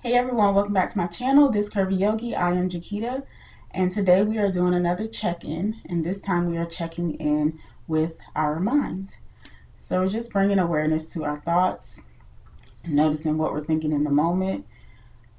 Hey everyone, welcome back to my channel, This Curvi Yogi. I am Jakita, and today we are doing another check-in, and this time we are checking in with our mind. So we're just bringing awareness to our thoughts, noticing what we're thinking in the moment,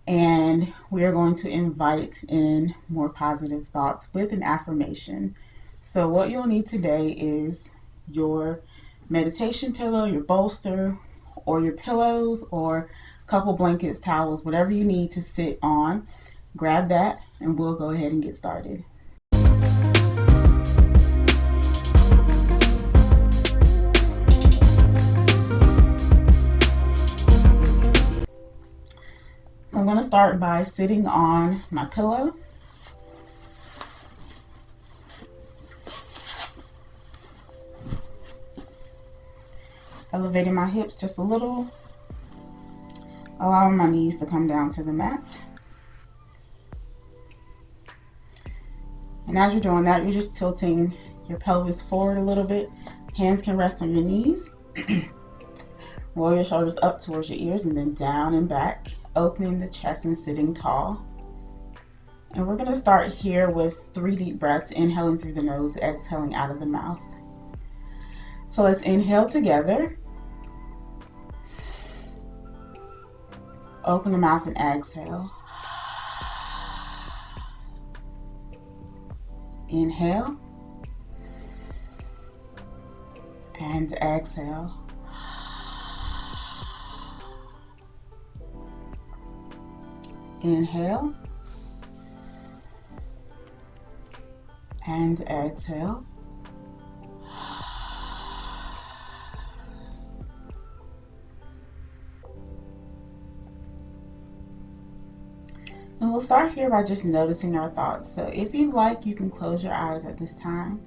and we are going to invite in more positive thoughts with an affirmation. So what you'll need today is your meditation pillow, your bolster, or your pillows, or a couple blankets, towels, whatever you need to sit on. Grab that and we'll go ahead and get started. So I'm going to start by sitting on my pillow. Elevating my hips just a little, allowing my knees to come down to the mat. And as you're doing that, you're just tilting your pelvis forward a little bit. Hands can rest on your knees. Roll your shoulders up towards your ears and then down and back, opening the chest and sitting tall. And we're going to start here with 3 deep breaths, inhaling through the nose, exhaling out of the mouth. So let's inhale together. Open the mouth and exhale. Inhale and exhale. Inhale and exhale. And we'll start here by just noticing our thoughts. So if you like, you can close your eyes at this time.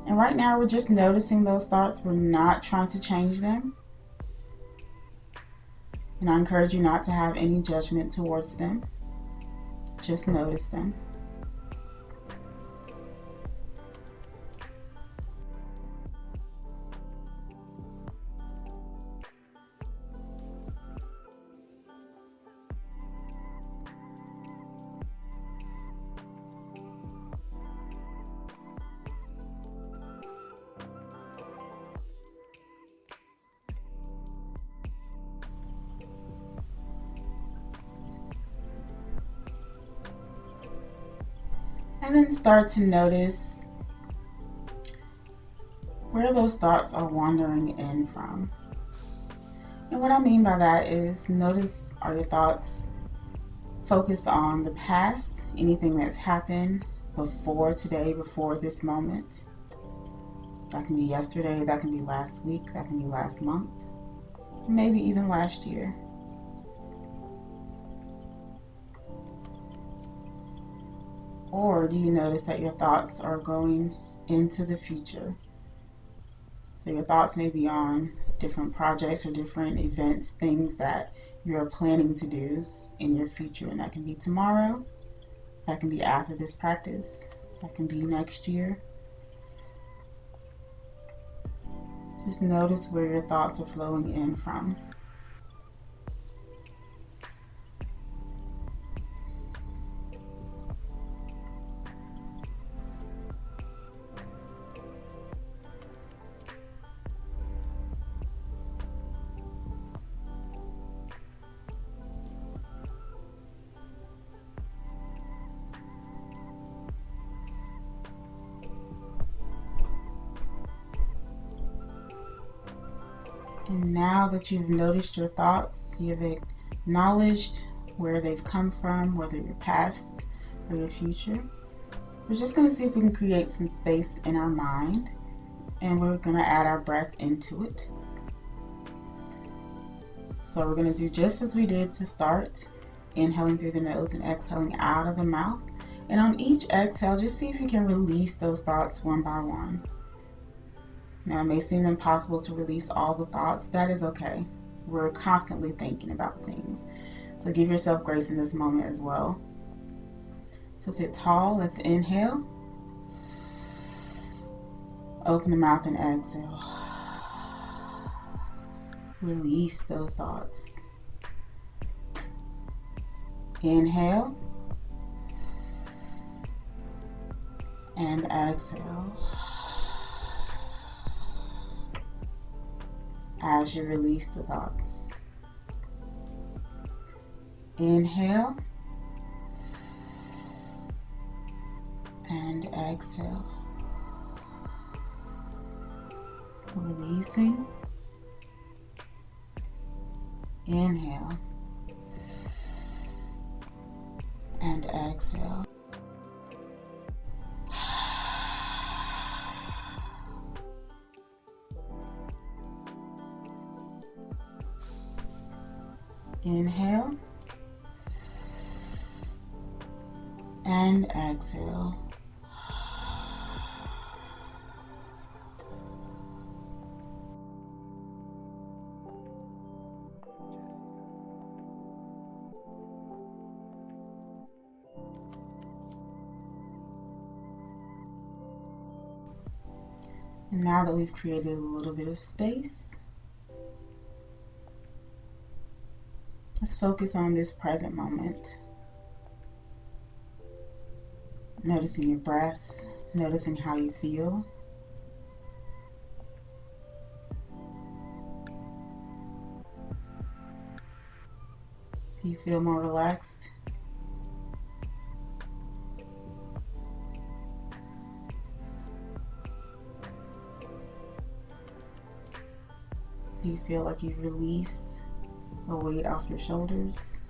And right now we're just noticing those thoughts. We're not trying to change them. And I encourage you not to have any judgment towards them. Just notice them. And then start to notice where those thoughts are wandering in from. And what I mean by that is notice, are your thoughts focused on the past, anything that's happened before today, before this moment? That can be yesterday, that can be last week, that can be last month, maybe even last year. Or do you notice that your thoughts are going into the future? So your thoughts may be on different projects or different events, things that you're planning to do in your future. And that can be tomorrow, that can be after this practice, that can be next year. Just notice where your thoughts are flowing in from. And now that you've noticed your thoughts, you've acknowledged where they've come from, whether your past or your future, we're just going to see if we can create some space in our mind, and we're going to add our breath into it. So we're going to do just as we did to start, inhaling through the nose and exhaling out of the mouth. And on each exhale, just see if you can release those thoughts one by one. Now, it may seem impossible to release all the thoughts. That is okay. We're constantly thinking about things. So give yourself grace in this moment as well. So sit tall. Let's inhale. Open the mouth and exhale. Release those thoughts. Inhale and exhale. As you release the thoughts. Inhale and exhale. Releasing. Inhale and exhale. Inhale and exhale. And now that we've created a little bit of space, let's focus on this present moment. Noticing your breath, noticing how you feel. Do you feel more relaxed? Do you feel like you've released a weight off your shoulders?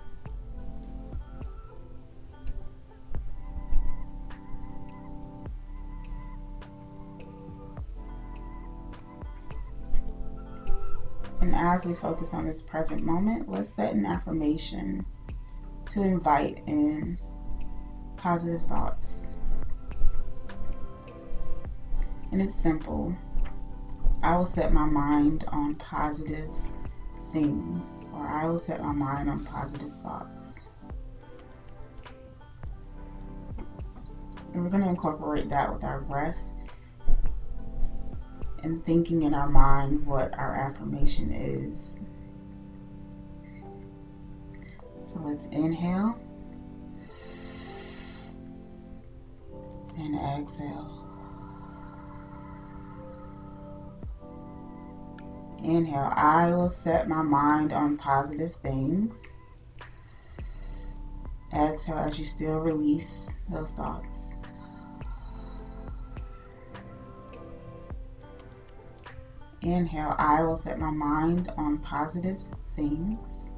And as we focus on this present moment, let's set an affirmation to invite in positive thoughts. And it's simple. I will set my mind on positive things, or I will set my mind on positive thoughts. And we're going to incorporate that with our breath and thinking in our mind what our affirmation is. So let's inhale and exhale. Inhale, I will set my mind on positive things. Exhale as you still release those thoughts. Inhale, I will set my mind on positive things.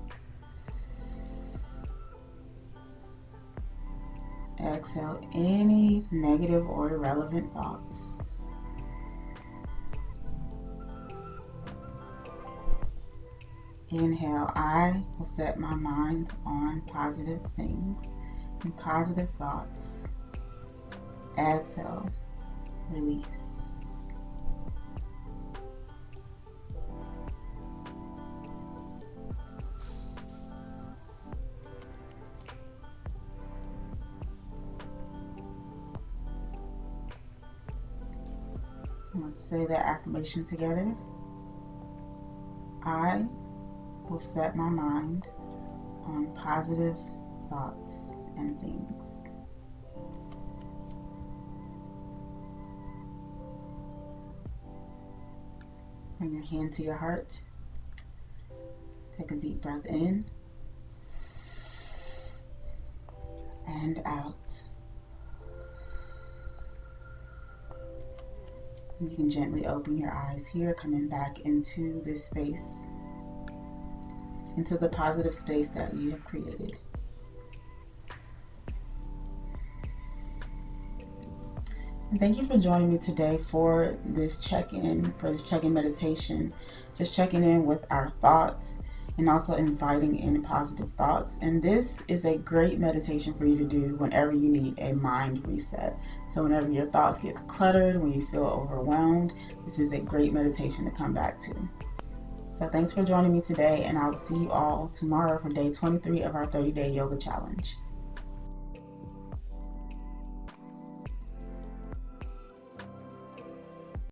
Exhale any negative or irrelevant thoughts. Inhale, I will set my mind on positive things and positive thoughts. Exhale, release. Let's say that affirmation together. I will set my mind on positive thoughts and things. Bring your hand to your heart. Take a deep breath in and out. You can gently open your eyes here, coming back into this space, into the positive space that you have created. And thank you for joining me today for this check-in meditation. Just checking in with our thoughts and also inviting in positive thoughts. And this is a great meditation for you to do whenever you need a mind reset. So whenever your thoughts get cluttered, when you feel overwhelmed, this is a great meditation to come back to. So thanks for joining me today, and I will see you all tomorrow for day 23 of our 30-day yoga challenge.